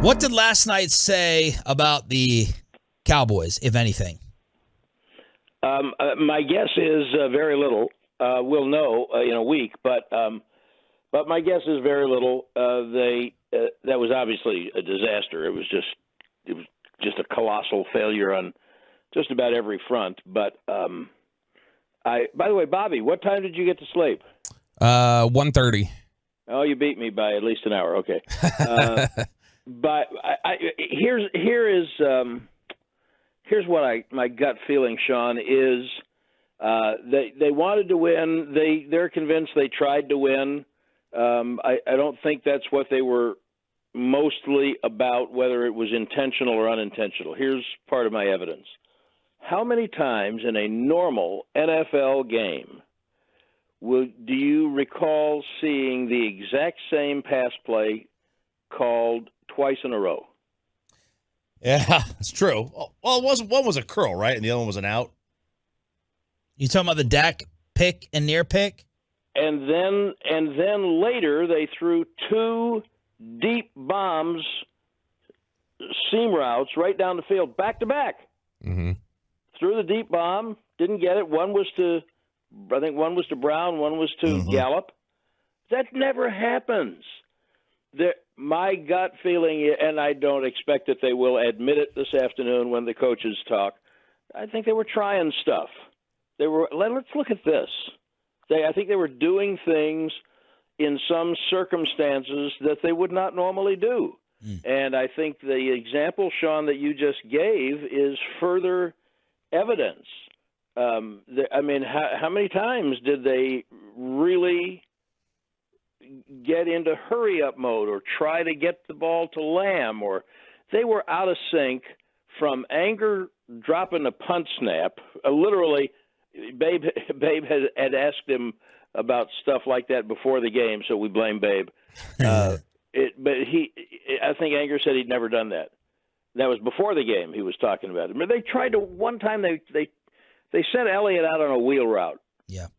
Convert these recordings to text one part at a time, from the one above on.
What did last night say about the Cowboys, if anything? My guess is very little. We'll know in a week, but my guess is very little. That was obviously a disaster. It was just a colossal failure on just about every front. But by the way, Bobby, what time did you get to sleep? 1:30. Oh, you beat me by at least an hour. Okay. But here's what my gut feeling, Sean, is they wanted to win. They're convinced they tried to win. I don't think that's what they were mostly about, whether it was intentional or unintentional. Here's part of my evidence. How many times in a normal NFL game do you recall seeing the exact same pass play called twice in a row? Yeah, it's true. Well, one was a curl, right? And the other one was an out. You talking about the Dak pick and near pick? And then later they threw two deep bombs, seam routes right down the field, back to back. Mm-hmm. Threw the deep bomb, didn't get it. One was to Brown, one was to Gallup. That never happens. My gut feeling, and I don't expect that they will admit it this afternoon when the coaches talk, I think they were trying stuff. Let's look at this. I think they were doing things in some circumstances that they would not normally do. And I think the example, Sean, that you just gave is further evidence. How many times did they really get into hurry-up mode or try to get the ball to Lamb? Or they were out of sync from anger dropping a punt snap. Literally, Babe had asked him about stuff like that before the game, so we blame Babe. I think Anger said he'd never done that. That was before the game he was talking about it. I mean, they tried to one time they sent Elliott out on a wheel route. Yeah.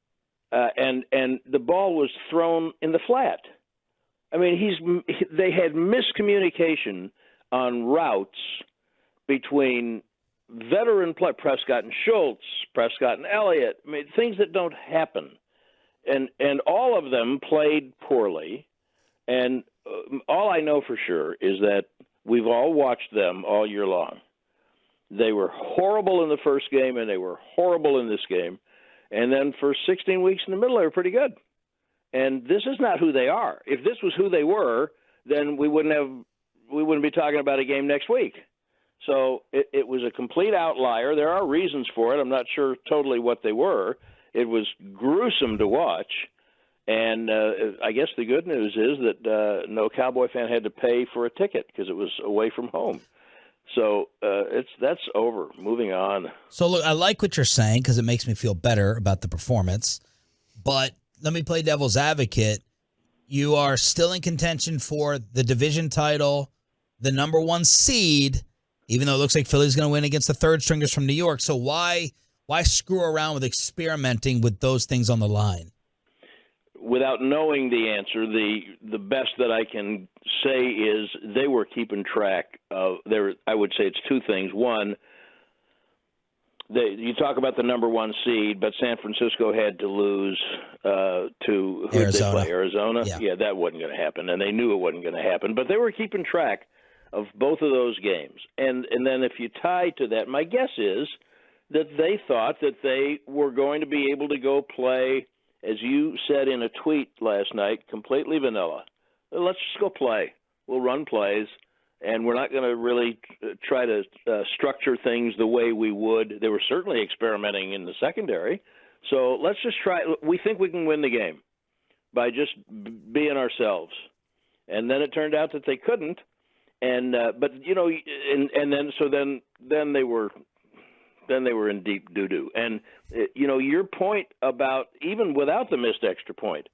And the ball was thrown in the flat. I mean, they had miscommunication on routes between veteran play, Prescott and Schultz, Prescott and Elliott. I mean, things that don't happen. And all of them played poorly. And all I know for sure is that we've all watched them all year long. They were horrible in the first game, and they were horrible in this game. And then for 16 weeks in the middle, they were pretty good. And this is not who they are. If this was who they were, then we wouldn't be talking about a game next week. So it was a complete outlier. There are reasons for it. I'm not sure totally what they were. It was gruesome to watch. And I guess the good news is that no Cowboy fan had to pay for a ticket because it was away from home. So that's over. Moving on. So, look, I like what you're saying because it makes me feel better about the performance. But let me play devil's advocate. You are still in contention for the division title, the number one seed, even though it looks like Philly's going to win against the third stringers from New York. So why screw around with experimenting with those things on the line? Without knowing the answer, the best that I can say is they were keeping track of I would say it's two things. One, you talk about the number one seed, but San Francisco had to lose to Arizona. Arizona. Yeah, that wasn't going to happen, and they knew it wasn't going to happen. But they were keeping track of both of those games. And then if you tie to that, my guess is that they thought that they were going to be able to go play, as you said in a tweet last night, completely vanilla. Let's just go play. We'll run plays, and we're not going to really try to structure things the way we would. They were certainly experimenting in the secondary. So let's just try. We think we can win the game by just being ourselves. And then it turned out that they couldn't. And but you know, and then they were in deep doo-doo. And you know, your point about even without the missed extra point,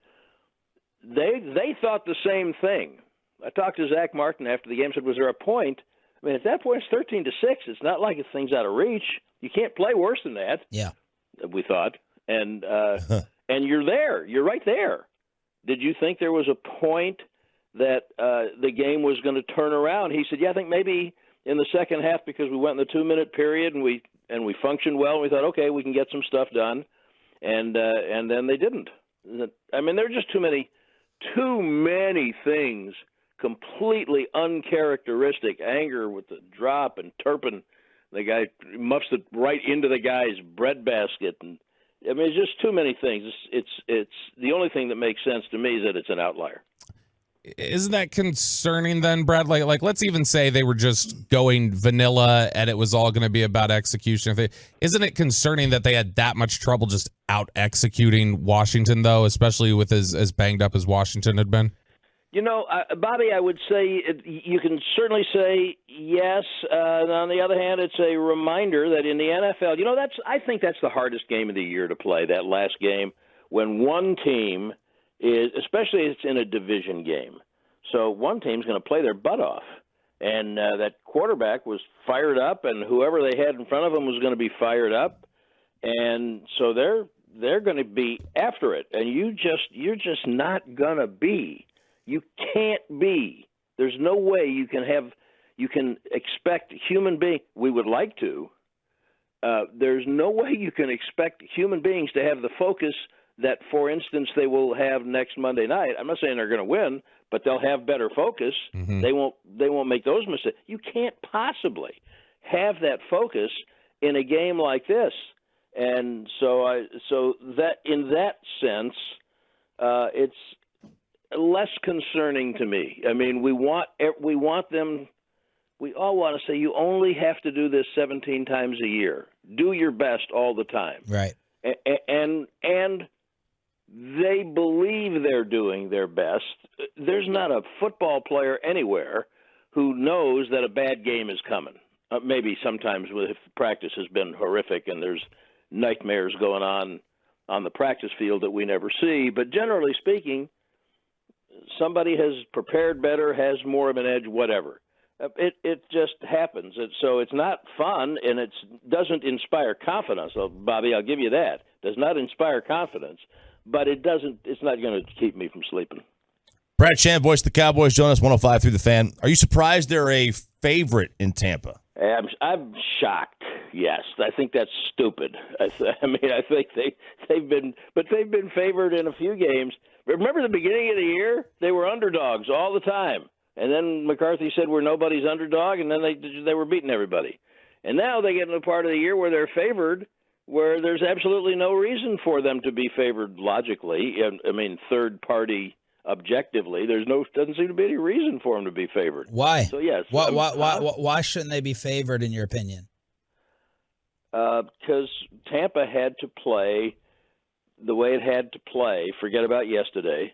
they thought the same thing. I talked to Zach Martin after the game. Said, "Was there a point?" I mean, at that point, it's 13-6. It's not like it's things out of reach. You can't play worse than that. Yeah, we thought, and you're there. You're right there. Did you think there was a point that the game was going to turn around. He said, "Yeah, I think maybe in the second half because we went in the 2-minute period and we functioned well. And we thought, okay, we can get some stuff done, and then they didn't. I mean, there are just too many things completely uncharacteristic. Anger with the drop and Turpin, the guy muffs it right into the guy's breadbasket, and I mean, it's just too many things. It's the only thing that makes sense to me is that it's an outlier. Isn't that concerning then, Brad? Like let's even say they were just going vanilla and it was all going to be about execution. Isn't it concerning that they had that much trouble just out executing Washington, though, especially with as banged up as Washington had been? You know, Bobby, I would say you can certainly say yes. And on the other hand, it's a reminder that in the NFL, I think that's the hardest game of the year to play, that last game, when one team is, especially if it's in a division game. So one team's going to play their butt off. And that quarterback was fired up, and whoever they had in front of him was going to be fired up. And so they're going to be after it. And you're just not going to be. You can't be. There's no way you can expect human beings. We would like to. There's no way you can expect human beings to have the focus that, for instance, they will have next Monday night. I'm not saying they're going to win, but they'll have better focus. Mm-hmm. They won't make those mistakes. You can't possibly have that focus in a game like this. And so that in that sense, it's less concerning to me. I mean, we want them. We all want to say you only have to do this 17 times a year. Do your best all the time. Right. And they believe they're doing their best. There's not a football player anywhere who knows that a bad game is coming. Maybe sometimes if practice has been horrific and there's nightmares going on the practice field that we never see. But generally speaking, somebody has prepared better, has more of an edge, whatever. It just happens. So it's not fun, and it doesn't inspire confidence. So, Bobby, I'll give you that. It does not inspire confidence, but it's not going to keep me from sleeping. Brad Sham, voice of the Cowboys, join us 105 through the Fan. Are you surprised they're a favorite in Tampa? I'm shocked. Yes, I think that's stupid. I think they've been favored in a few games. Remember the beginning of the year? They were underdogs all the time. And then McCarthy said we're nobody's underdog, and then they were beating everybody. And now they get in a part of the year where they're favored, where there's absolutely no reason for them to be favored logically. I mean, third party objectively, doesn't seem to be any reason for them to be favored. Why? So yes. Why shouldn't they be favored in your opinion? Because Tampa had to play the way it had to play. Forget about yesterday.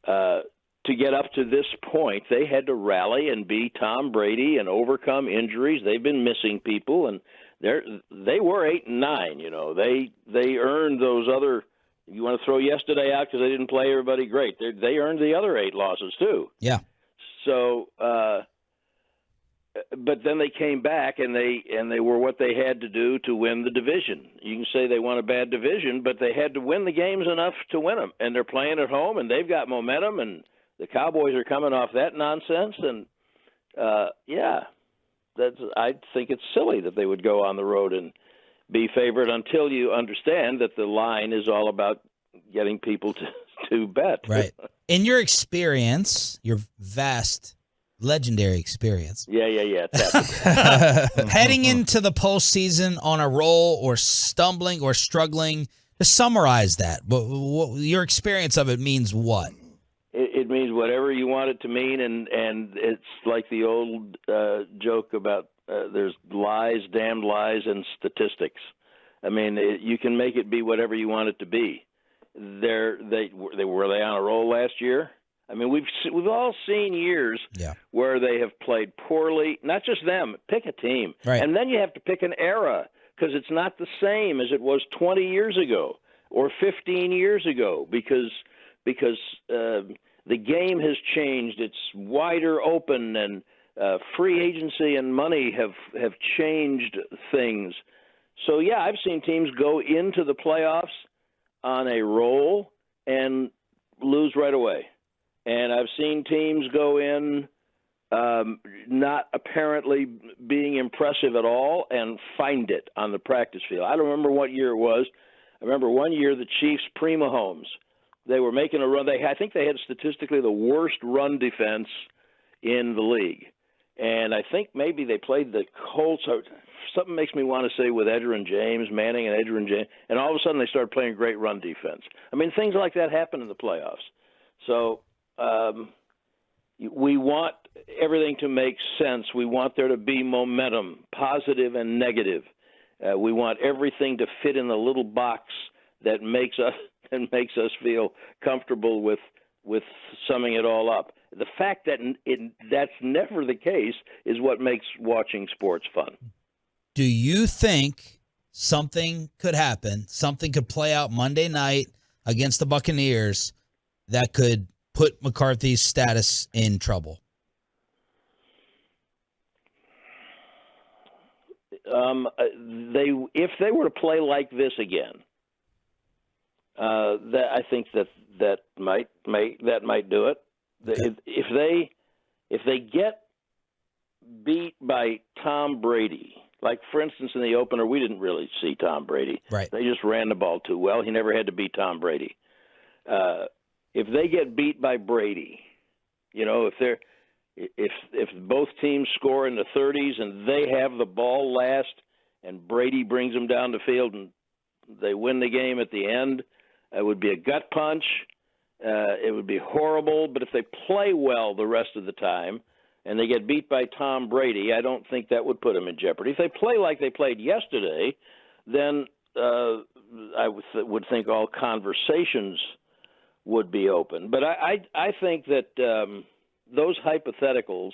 To get up to this point, they had to rally and be Tom Brady and overcome injuries. They've been missing people, and they were 8-9. You know, they earned those other. You want to throw yesterday out because they didn't play everybody great. They earned the other 8 losses too. Yeah. So, but then they came back and they were what they had to do to win the division. You can say they won a bad division, but they had to win the games enough to win them. And they're playing at home, and they've got momentum, and the Cowboys are coming off that nonsense. And I think it's silly that they would go on the road and be favored until you understand that the line is all about getting people to bet. Right. In your experience, your vast, legendary experience. Yeah. Heading into the postseason on a roll or stumbling or struggling, to summarize that, your experience of it means what? It means whatever you want it to mean, and it's like the old joke about there's lies, damned lies, and statistics. I mean, you can make it be whatever you want it to be. Were they on a roll last year? I mean, we've all seen years where they have played poorly. Not just them. Pick a team, right. And then you have to pick an era because it's not the same as it was 20 years ago or 15 years ago because the game has changed. It's wider open, and free agency and money have changed things. So, yeah, I've seen teams go into the playoffs on a roll and lose right away. and I've seen teams go in not apparently being impressive at all and find it on the practice field. I don't remember what year it was. I remember one year the Chiefs pre-Mahomes, they were making a run. I think they had statistically the worst run defense in the league. And I think maybe they played the Colts. Something makes me want to say with Edgerrin James, Manning and Edgerrin James, and all of a sudden they started playing great run defense. I mean, things like that happen in the playoffs. So we want everything to make sense. We want there to be momentum, positive and negative. We want everything to fit in the little box that makes us feel comfortable with summing it all up. The fact that that's never the case is what makes watching sports fun. Do you think something could happen, something could play out Monday night against the Buccaneers that could put McCarthy's status in trouble? If they were to play like this again, I think that might do it. Okay. If they get beat by Tom Brady, like for instance in the opener, we didn't really see Tom Brady. Right. They just ran the ball too well. He never had to beat Tom Brady. If they get beat by Brady, if both teams score in the 30s and they have the ball last and Brady brings them down the field and they win the game at the end, it would be a gut punch. It would be horrible. But if they play well the rest of the time and they get beat by Tom Brady, I don't think that would put them in jeopardy. If they play like they played yesterday, then I would think all conversations would be open. But I think that those hypotheticals,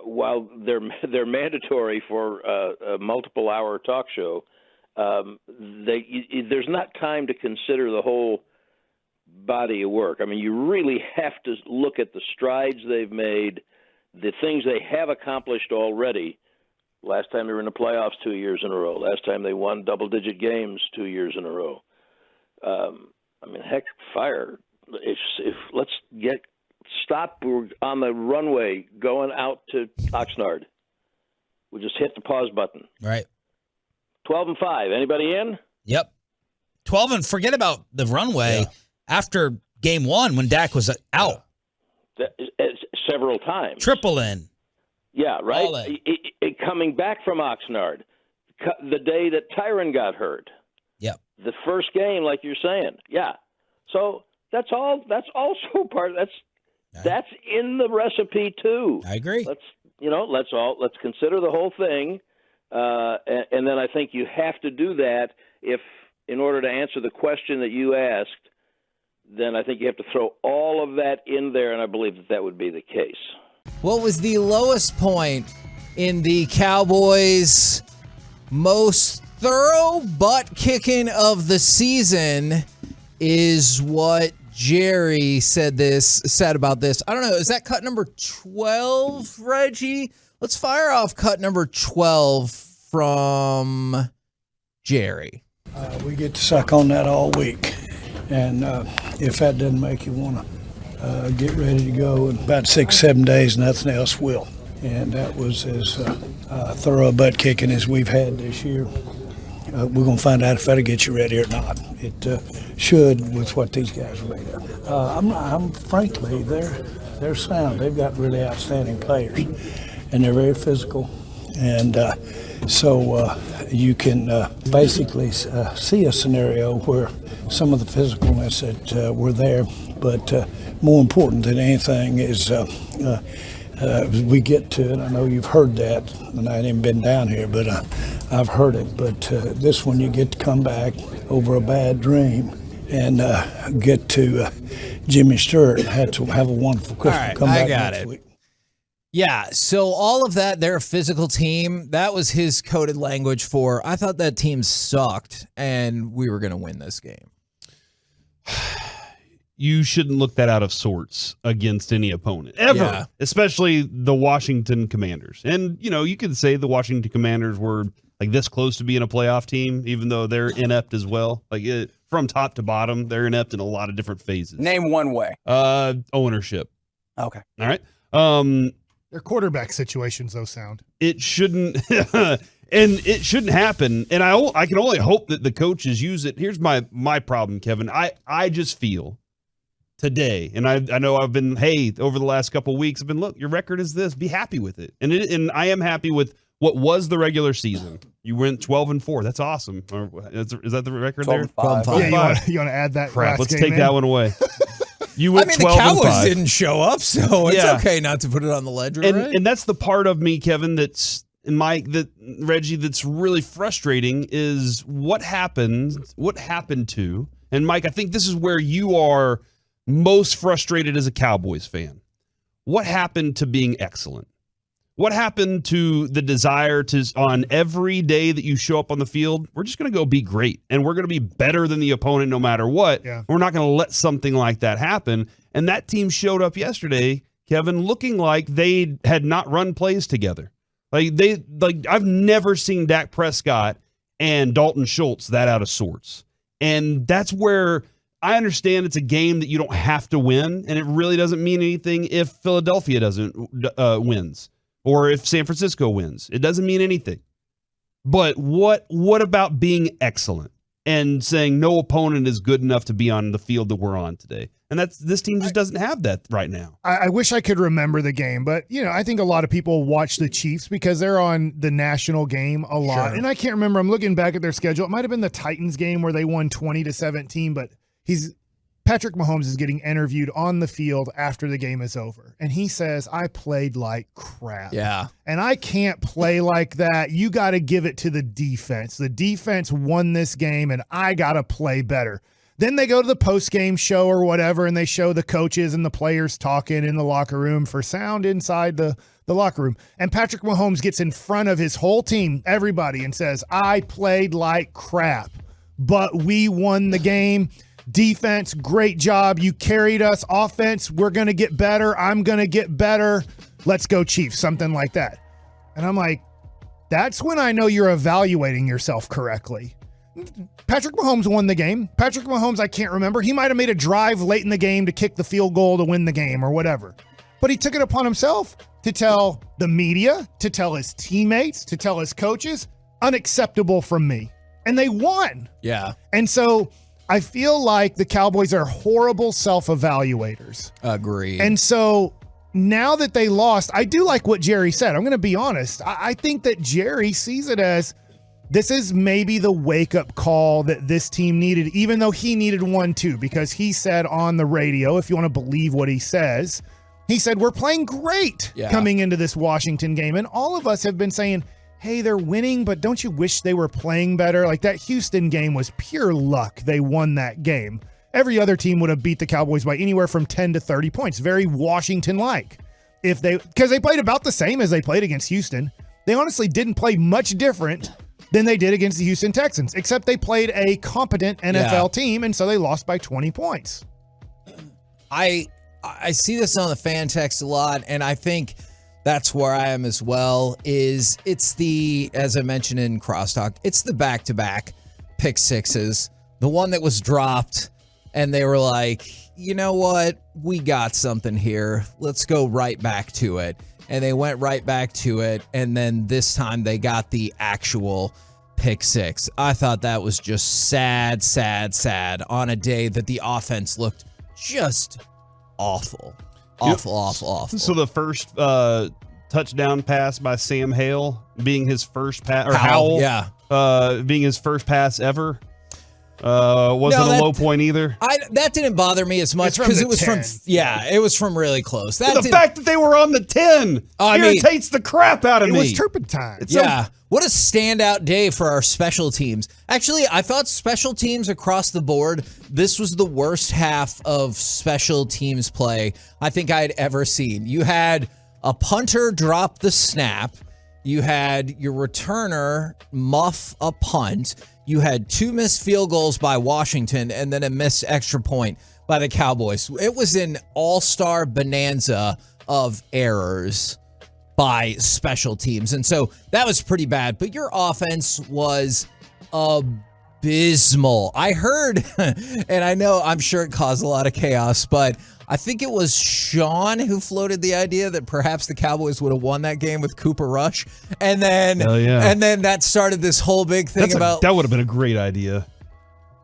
while they're mandatory for a multiple-hour talk show, there's not time to consider the whole body of work. I mean, you really have to look at the strides they've made, the things they have accomplished already. Last time they were in the playoffs 2 years in a row. Last time they won double-digit games 2 years in a row. I mean, heck, fire. If let's stop. We're on the runway going out to Oxnard. We just hit the pause button. Right. 12-5. Anybody in? Yep. 12 and forget about the runway. Yeah. After game one when Dak was out. Several times. Triple in. Yeah, right? Coming back from Oxnard, the day that Tyron got hurt. Yep. The first game, like you're saying. Yeah. So that's also part of that's in the recipe too. I agree. Let's consider the whole thing. And then I think you have to do that in order to answer the question that you asked, then I think you have to throw all of that in there, and I believe that would be the case. What was the lowest point in the Cowboys' most thorough butt-kicking of the season is what Jerry said about this. I don't know. Is that cut number 12, Reggie? Let's fire off cut number 12 from Jerry. We get to suck on that all week. And if that doesn't make you want to get ready to go in about 6-7 days, nothing else will. And that was as thorough butt kicking as we've had this year. We're going to find out if that'll get you ready or not. It should with what these guys are made of. Frankly, they're sound. They've got really outstanding players, and they're very physical. And so you can basically see a scenario where some of the physicalness that were there, but more important than anything is we get to it. I know you've heard that, and I haven't been down here, but I've heard it. But this one, you get to come back over a bad dream and get to Jimmy Stewart and have to have a wonderful Christmas. All right, come back I got next it. week. Yeah, so all of that, they're a physical team. That was his coded language for, I thought that team sucked, and we were going to win this game. You shouldn't look that out of sorts against any opponent, ever, especially the Washington Commanders. And, you could say the Washington Commanders were like this close to being a playoff team, even though they're inept as well. from top to bottom. They're inept in a lot of different phases. Name one way. Ownership. Okay. All right. Their quarterback situations, though, sound. It shouldn't, and it shouldn't happen. And I can only hope that the coaches use it. Here's my problem, Kevin. I just feel today, and I know I've been, over the last couple of weeks, I've been, look, your record is this. Be happy with it. And I am happy with what was the regular season. You went 12-4. That's awesome. Is that the record there? 12-5. Yeah, you want to add that? Crap. last Let's game take in? that one away. You went the 12 Cowboys and 5. didn't show up, so it's Yeah. okay not to put it on the ledger, right? And that's the part of me, Kevin, Reggie, that's really frustrating is what happened to, and Mike, I think this is where you are most frustrated as a Cowboys fan. What happened to being excellent? What happened to the desire to, on every day that you show up on the field, we're just going to go be great, and we're going to be better than the opponent no matter what. Yeah. We're not going to let something like that happen. And that team showed up yesterday, Kevin, looking like they had not run plays together. I've never seen Dak Prescott and Dalton Schultz that out of sorts. And that's where I understand it's a game that you don't have to win, and it really doesn't mean anything if Philadelphia doesn't wins. Or if San Francisco wins, it doesn't mean anything. But what about being excellent and saying no opponent is good enough to be on the field that we're on today? And this team just doesn't have that right now. I wish I could remember the game, but I think a lot of people watch the Chiefs because they're on the national game a lot. Sure. And I can't remember. I'm looking back at their schedule. It might have been the Titans game where they won 20-17, but Patrick Mahomes is getting interviewed on the field after the game is over. And he says, I played like crap. Yeah. And I can't play like that. You got to give it to the defense. The defense won this game, and I got to play better. Then they go to the post-game show or whatever, and they show the coaches and the players talking in the locker room for sound inside the locker room. And Patrick Mahomes gets in front of his whole team, everybody, and says, I played like crap, but we won the game. Defense, great job. You carried us. Offense, we're going to get better. I'm going to get better. Let's go Chiefs, something like that. And I'm like, that's when I know you're evaluating yourself correctly. Patrick Mahomes won the game. Patrick Mahomes, I can't remember. He might have made a drive late in the game to kick the field goal to win the game or whatever. But he took it upon himself to tell the media, to tell his teammates, to tell his coaches, unacceptable from me. And they won. Yeah. And so I feel like the Cowboys are horrible self-evaluators. Agree. And so now that they lost, I do like what Jerry said. I'm going to be honest. I think that Jerry sees it as this is maybe the wake-up call that this team needed, even though he needed one too, because he said on the radio, if you want to believe what he says, he said, we're playing great coming into this Washington game. And all of us have been saying, hey, they're winning, but don't you wish they were playing better? Like that Houston game was pure luck. They won that game. Every other team would have beat the Cowboys by anywhere from 10 to 30 points. Very Washington-like. Because they played about the same as they played against Houston. They honestly didn't play much different than they did against the Houston Texans, except they played a competent NFL team, and so they lost by 20 points. I see this on the fan text a lot, and I think that's where I am as well, it's the, as I mentioned in Crosstalk, it's the back-to-back pick sixes, the one that was dropped, and they were like, you know what, we got something here, let's go right back to it. And they went right back to it, and then this time they got the actual pick six. I thought that was just sad on a day that the offense looked just awful. Awful. So the first touchdown pass by Sam Hale being his first pass, or Howell, being his first pass ever, wasn't a low point either. That didn't bother me as much because it was it was from really close. The fact that they were on the 10 irritates the crap out of me. It was turpentine. What a standout day for our special teams. Actually, I thought special teams across the board, this was the worst half of special teams play I think I'd ever seen. You had a punter drop the snap. You had your returner muff a punt. You had 2 missed field goals by Washington and then a missed extra point by the Cowboys. It was an all-star bonanza of errors by special teams. And so that was pretty bad. But your offense was abysmal. abysmal. I heard, and I'm sure it caused a lot of chaos, but I think it was Sean who floated the idea that perhaps the Cowboys would have won that game with Cooper Rush. And then that started this whole big thing that would have been a great idea.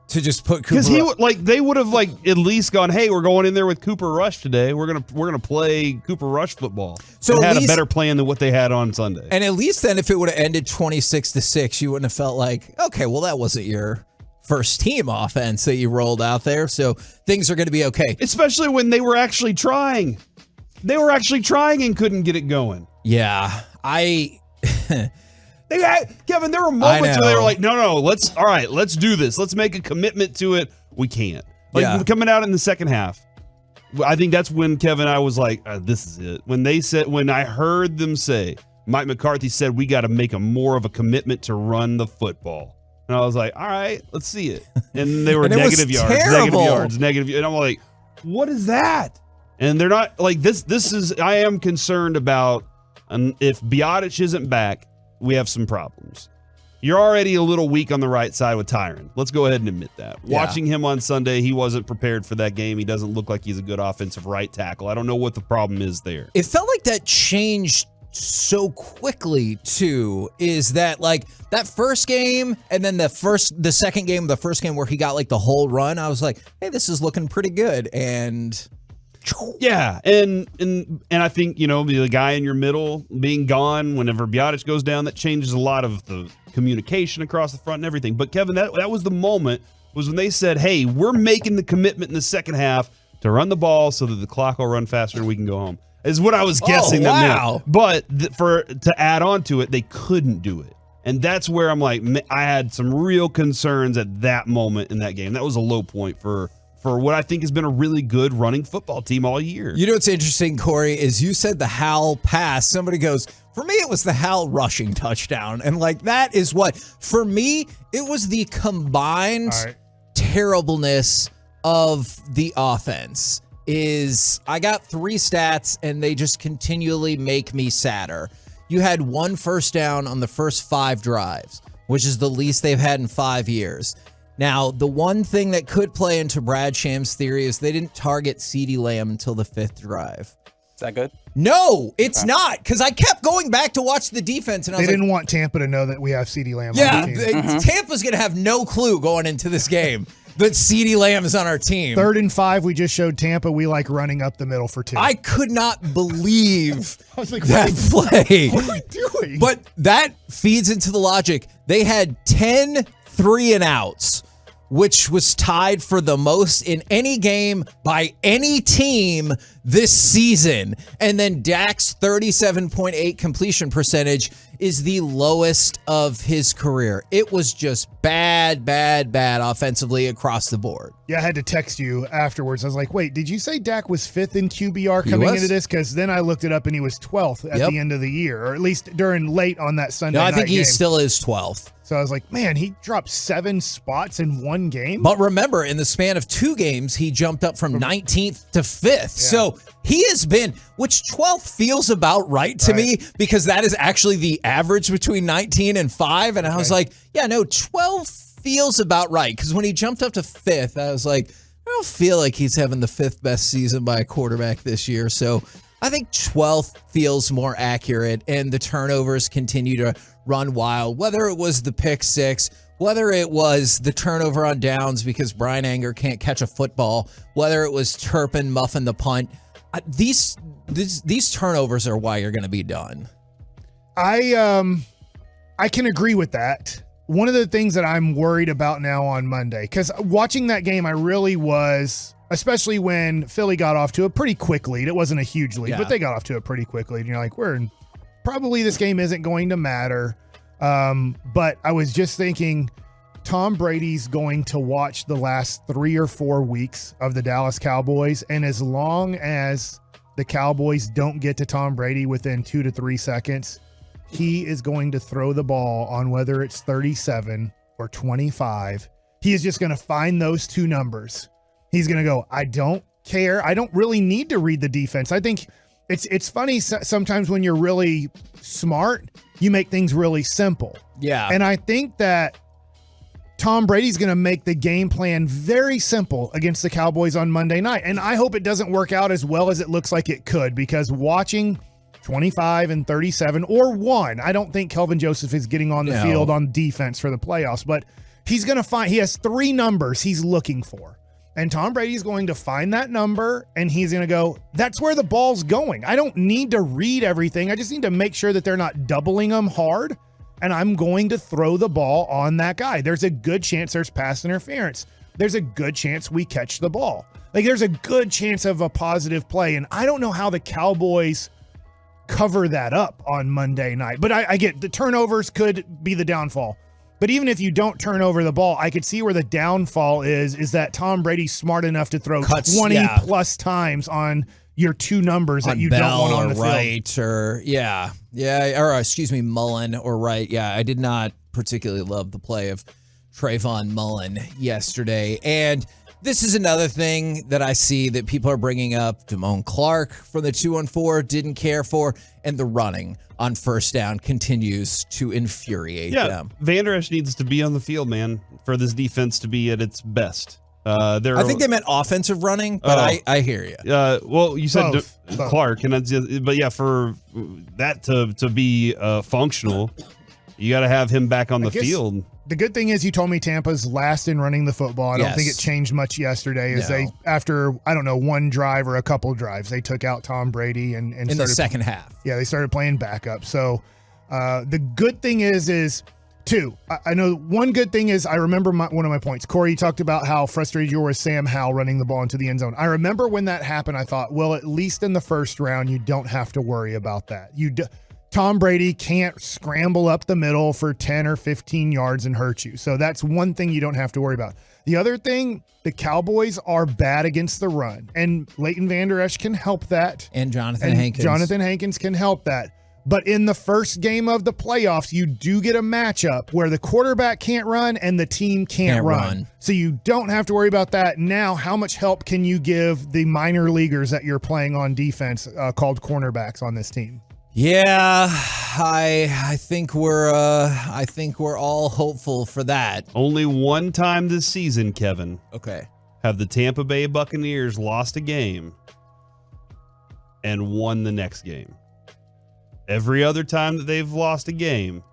To just put Cooper Because they would have at least gone, hey, we're going in there with Cooper Rush today. We're gonna play Cooper Rush football. So it had a better plan than what they had on Sunday. And at least then, if it would have ended 26-6, you wouldn't have felt like, okay, well, that wasn't your first team offense that you rolled out there. So things are going to be okay. Especially when they were actually trying. They were actually trying and couldn't get it going. Yeah, Kevin, there were moments where they were like, no, let's do this. Let's make a commitment to it. We can't. Coming out in the second half, I think that's when, Kevin, I was like, this is it. When I heard them say, Mike McCarthy said, we got to make more of a commitment to run the football. And I was like, all right, let's see it. And they were negative yards. And I'm like, what is that? And they're not like this. I am concerned about if Biotic isn't back, we have some problems. You're already a little weak on the right side with Tyron. Let's go ahead and admit that. Yeah. Watching him on Sunday, he wasn't prepared for that game. He doesn't look like he's a good offensive right tackle. I don't know what the problem is there. It felt like that changed so quickly too, is that that first game and then the second game, the first game where he got the whole run, I was like, hey, this is looking pretty good. And yeah, and I think, the guy in your middle being gone whenever Biotic goes down, that changes a lot of the communication across the front and everything. But Kevin, that was the moment, was when they said, hey, we're making the commitment in the second half to run the ball so that the clock will run faster and we can go home, is what I was guessing. Oh, wow. But to add on to it, they couldn't do it. And that's where I'm like, I had some real concerns at that moment in that game. That was a low point for what I think has been a really good running football team all year. You know what's interesting, Corey, is you said the Hal pass. Somebody goes, for me, it was the Hal rushing touchdown. And that is what, for me, it was the combined terribleness of the offense. I got 3 stats, and they just continually make me sadder. You had 1 first down on the first 5 drives, which is the least they've had in 5 years. Now, the one thing that could play into Brad Sham's theory is they didn't target CeeDee Lamb until the 5th drive. Is that good? No, it's not, because I kept going back to watch the defense, and I was They didn't want Tampa to know that we have CeeDee Lamb yeah, on the team. Tampa's going to have no clue going into this game that CeeDee Lamb is on our team. 3rd and 5, we just showed Tampa we like running up the middle for 2. I could not believe I was like, that play. What are we doing? But that feeds into the logic. They had 10 3-and-outs, which was tied for the most in any game by any team this season. And then Dak's 37.8 completion percentage is the lowest of his career. It was just bad offensively across the board. Yeah, I had to text you afterwards. I was like, wait, did you say Dak was 5th in QBR coming into this? Because then I looked it up and he was 12th at the end of the year, or at least during late on that Sunday night game. I think he still is 12th. So I was like, man, he dropped 7 spots in one game. But remember, in the span of 2 games, he jumped up from 19th to 5th. Yeah. So he has been, which 12th feels about right to me, because that is actually the average between 19 and 5. And I was like, yeah, no, 12 feels about right. Because when he jumped up to 5th, I was like, I don't feel like he's having the 5th best season by a quarterback this year. So I think 12th feels more accurate, and the turnovers continue to run wild, whether it was the pick 6, whether it was the turnover on downs because Brian Anger can't catch a football, whether it was Turpin muffing the punt. These turnovers are why you're going to be done. I can agree with that. One of the things that I'm worried about now on Monday, because watching that game, I really was, especially when Philly got off to a pretty quick lead. It wasn't a huge lead, but they got off to a pretty quick lead. And you're like, probably this game isn't going to matter. But I was just thinking, Tom Brady's going to watch the last 3 or 4 weeks of the Dallas Cowboys. And as long as the Cowboys don't get to Tom Brady within 2 to 3 seconds, he is going to throw the ball on whether it's 37 or 25. He is just going to find those 2 numbers. He's going to go, I don't care. I don't really need to read the defense. I think it's funny sometimes when you're really smart, you make things really simple. Yeah. And I think that Tom Brady's going to make the game plan very simple against the Cowboys on Monday night. And I hope it doesn't work out as well as it looks like it could, because watching 25 and 37 or 1, I don't think Kelvin Joseph is getting on the field on defense for the playoffs, but he's going to he has 3 numbers he's looking for. And Tom Brady's going to find that number, and he's going to go, that's where the ball's going. I don't need to read everything. I just need to make sure that they're not doubling him hard. And I'm going to throw the ball on that guy. There's a good chance there's pass interference. There's a good chance we catch the ball. Like, there's a good chance of a positive play. And I don't know how the Cowboys cover that up on Monday night. But I get the turnovers could be the downfall. But even if you don't turn over the ball, I could see where the downfall is that Tom Brady's smart enough to throw 20 plus times on your 2 numbers that you Bell don't want on the Wright field. Or excuse me, Mullen or Wright. Yeah, I did not particularly love the play of Trayvon Mullen yesterday. And this is another thing that I see that people are bringing up. Damone Clark from the 2-on-4 didn't care for, and the running on first down continues to infuriate them. Vander Esch needs to be on the field, man, for this defense to be at its best. I think they meant offensive running, but I hear you. Well, you said Both. Clark, and but yeah, for that to be functional, you got to have him back on the field. The good thing is you told me Tampa's last in running the football. I don't think it changed much yesterday. They, after, I don't know, 1 drive or a couple drives, they took out Tom Brady and in the second half. Yeah, they started playing backup. So the good thing is 2. I know one good thing is I remember one of my points. Corey, you talked about how frustrated you were with Sam Howell running the ball into the end zone. I remember when that happened, I thought, well, at least in the first round, you don't have to worry about that. Tom Brady can't scramble up the middle for 10 or 15 yards and hurt you. So that's one thing you don't have to worry about. The other thing, the Cowboys are bad against the run, and Leighton Vander Esch can help that. And Jonathan Hankins. Jonathan Hankins can help that. But in the first game of the playoffs, you do get a matchup where the quarterback can't run and the team can't run. So you don't have to worry about that. Now, how much help can you give the minor leaguers that you're playing on defense called cornerbacks on this team? Yeah, I think we're all hopeful for that. Only one time this season, Kevin. Okay. Have the Tampa Bay Buccaneers lost a game and won the next game. Every other time that they've lost a game,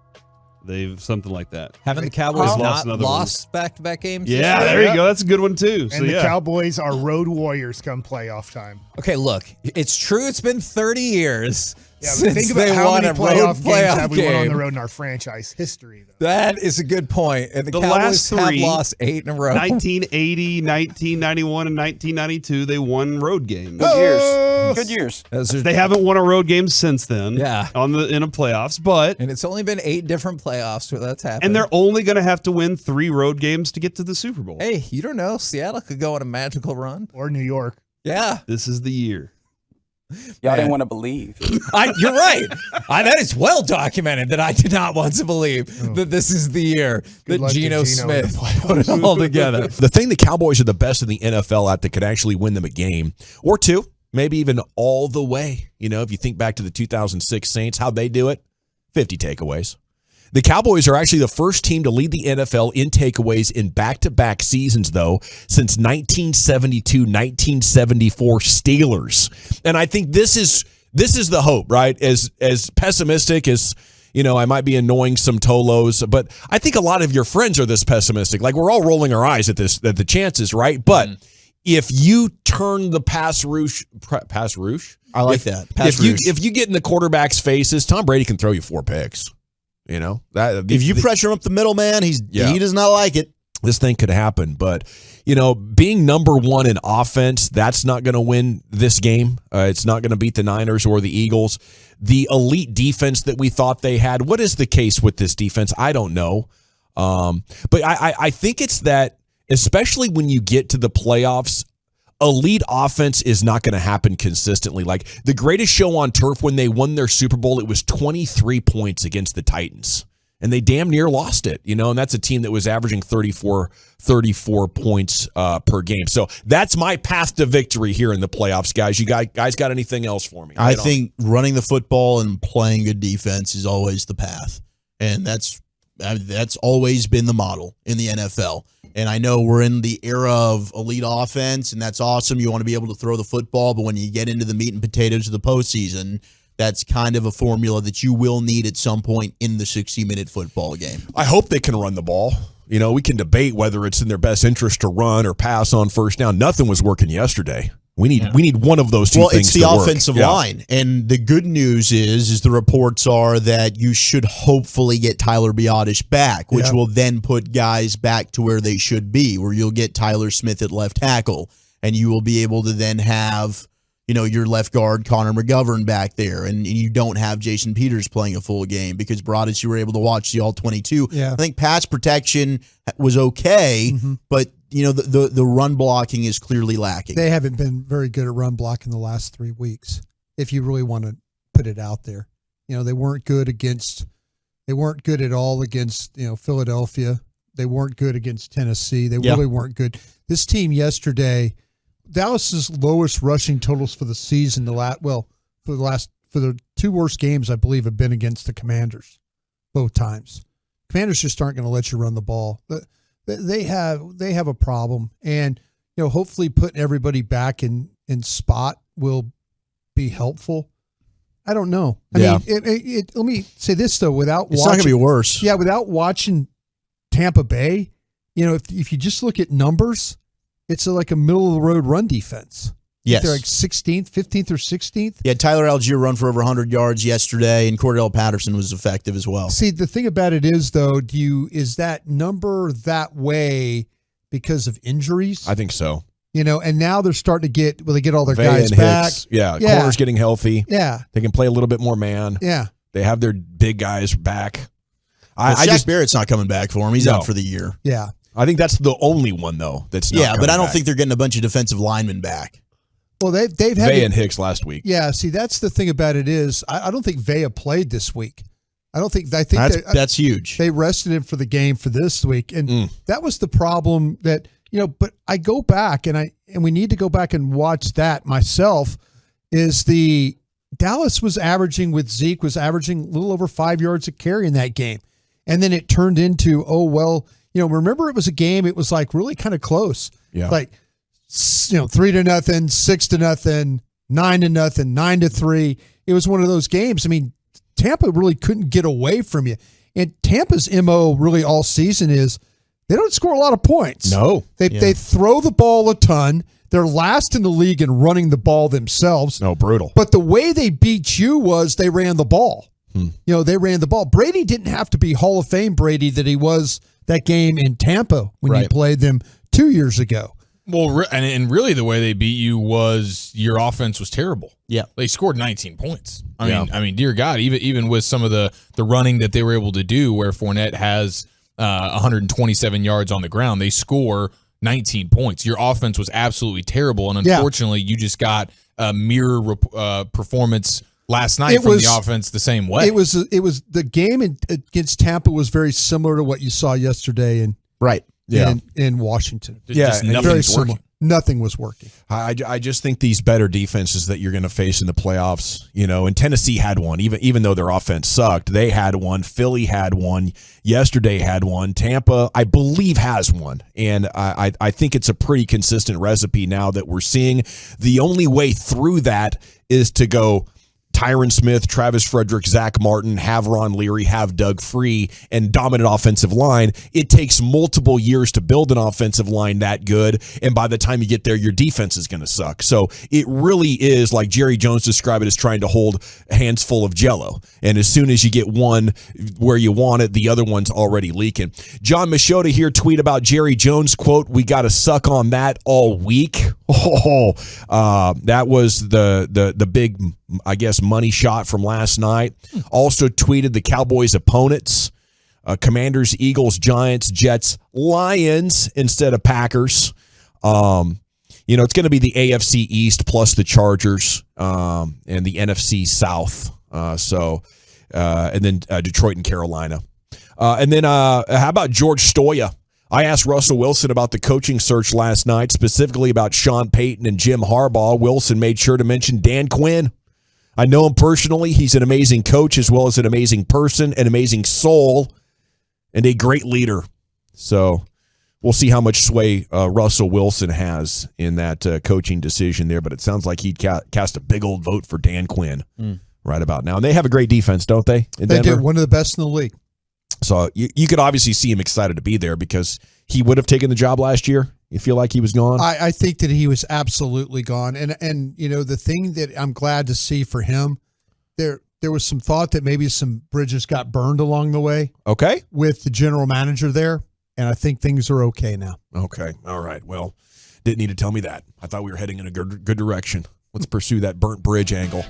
they've something like that. Haven't the Cowboys not lost back-to-back games? Yeah, there you go. That's a good one, too. And the Cowboys are road warriors come playoff time. Okay, look, it's true it's been 30 years since think about they how won many a road playoff games have we won on game. the road in our franchise history, though. That is a good point. And the Cowboys last 3 have lost 8 in a row. 1980, 1991, and 1992, they won road games. Good years. They haven't won a road game since then. Yeah. In a playoffs, but and it's only been 8 different playoffs where that's happened. and they're only going to have to win 3 road games to get to the Super Bowl. Hey, you don't know. Seattle could go on a magical run. Or New York. Yeah. This is the year. Y'all didn't want to believe. You're right. That is well documented that I did not want to believe that this is the year that Geno Smith put it all together. The thing the Cowboys are the best in the NFL at that could actually win them a game or 2, maybe even all the way. You know, if you think back to the 2006 Saints, how'd they do it? 50 takeaways. The Cowboys are actually the first team to lead the NFL in takeaways in back-to-back seasons, though, since 1972-1974 Steelers. And I think this is the hope, right? As pessimistic as, you know, I might be annoying some Tolos, but I think a lot of your friends are this pessimistic. Like, we're all rolling our eyes at the chances, right? But if you turn the pass rush, I like that. If you get in the quarterback's faces, Tom Brady can throw you 4 picks. You know, that if you pressure him up the middle, man, he does not like it. This thing could happen, but you know, being number 1 in offense, that's not going to win this game. It's not going to beat the Niners or the Eagles. The elite defense that we thought they had. What is the case with this defense? I don't know, but I think it's that, especially when you get to the playoffs, elite offense is not going to happen consistently. Like the greatest show on turf when they won their Super Bowl, it was 23 points against the Titans. And they damn near lost it, you know, and that's a team that was averaging 34 points per game. So that's my path to victory here in the playoffs, guys. You guys got anything else for me? I think running the football and playing good defense is always the path. And that's That's always been the model in the NFL. And I know we're in the era of elite offense, and that's awesome. You want to be able to throw the football, but when you get into the meat and potatoes of the postseason, that's kind of a formula that you will need at some point in the 60-minute football game. I hope they can run the ball. You know, we can debate whether it's in their best interest to run or pass on first down. Nothing was working yesterday. We need one of those two things. Well, it's the to work. offensive line. And the good news is the reports are that you should hopefully get Tyler Biotish back, which will then put guys back to where they should be, where you'll get Tyler Smith at left tackle, and you will be able to then have, you know, your left guard, Connor McGovern, back there, and you don't have Jason Peters playing a full game because Brodus, you were able to watch the All-22. Yeah. I think pass protection was okay, but you know, the run blocking is clearly lacking. They haven't been very good at run blocking the last 3 weeks, if you really want to put it out there. You know, they weren't good at all against, you know, Philadelphia. They weren't good against Tennessee. They really weren't good. This team yesterday, Dallas's lowest rushing totals for the season, for the two worst games, I believe, have been against the Commanders, both times. Commanders just aren't going to let you run the ball. They have a problem, and you know, hopefully putting everybody back in spot will be helpful. I don't know. I mean, let me say this though: it's not going to be worse. Yeah, without watching Tampa Bay, you know, if you just look at numbers, it's like a middle of the road run defense. Yes. They're like 16th, 15th, or 16th. Yeah, Tyler Algier run for over 100 yards yesterday, and Cordell Patterson was effective as well. See, the thing about it is, though, is that number that way because of injuries? I think so. You know, and now they're starting to get they get all their Vea guys and back. Hicks, corners getting healthy. Yeah. They can play a little bit more man. Yeah. They have their big guys back. Shaq Barrett's not coming back for him. He's out for the year. Yeah. I think that's the only one, though, that's not but I don't back. think they're getting a bunch of defensive linemen back. Well, they've had Vea and Hicks last week. Yeah, see, that's the thing about it is I don't think Vea played this week. I think that's huge. They rested him for the game for this week, and that was the problem that, you know, but I go back and we need to go back and watch that myself. Is the Dallas was averaging with Zeke was averaging a little over 5 yards a carry in that game, and then it turned into you know, remember it was a game, it was like really kind of close, like 3-0, 6-0, 9-0, 9-3. It was one of those games. I mean, Tampa really couldn't get away from you, and Tampa's MO really all season is they don't score a lot of points. No, they throw the ball a ton. They're last in the league in running the ball themselves. No, brutal. But the way they beat you was they ran the ball. You know, they ran the ball. Brady didn't have to be Hall of Fame Brady that he was that game in Tampa when he played them 2 years ago. Well, and really the way they beat you was your offense was terrible. Yeah. They scored 19 points. I mean, dear God, even with some of the running that they were able to do where Fournette has 127 yards on the ground, they score 19 points. Your offense was absolutely terrible, and unfortunately, you just got a mirror performance last night from the offense the same way. It was the game against Tampa was very similar to what you saw yesterday in Washington. Just nothing's working. Nothing was working. I just think these better defenses that you're going to face in the playoffs, you know, and Tennessee had one, even though their offense sucked, they had one. Philly had one. Yesterday had one. Tampa, I believe, has one. And I think it's a pretty consistent recipe now that we're seeing. The only way through that is to go Tyron Smith, Travis Frederick, Zach Martin, have Ron Leary, have Doug Free, and dominant offensive line. It takes multiple years to build an offensive line that good, and by the time you get there, your defense is going to suck. So it really is, like Jerry Jones described it, as trying to hold hands full of Jell-O. And as soon as you get one where you want it, the other one's already leaking. John Machota here tweet about Jerry Jones, quote, "We got to suck on that all week." That was the big, I guess, money shot from last night. Also tweeted the Cowboys' opponents, Commanders, Eagles, Giants, Jets, Lions instead of Packers. You know, it's going to be the AFC East plus the Chargers and the NFC South. And then Detroit and Carolina. And then how about George Stoya? I asked Russell Wilson about the coaching search last night, specifically about Sean Payton and Jim Harbaugh. Wilson made sure to mention Dan Quinn. I know him personally. He's an amazing coach as well as an amazing person, an amazing soul. and a great leader. So we'll see how much sway Russell Wilson has in that coaching decision there. But it sounds like he'd cast a big old vote for Dan Quinn right about now. And they have a great defense, don't they? They do, one of the best in the league. So you could obviously see him excited to be there because he would have taken the job last year. You feel like he was gone? I think that he was absolutely gone. And the thing that I'm glad to see for him, there was some thought that maybe some bridges got burned along the way. Okay. With the general manager there. And I think things are okay now. Okay. All right. Well, didn't need to tell me that. I thought we were heading in a good direction. Let's pursue that burnt bridge angle.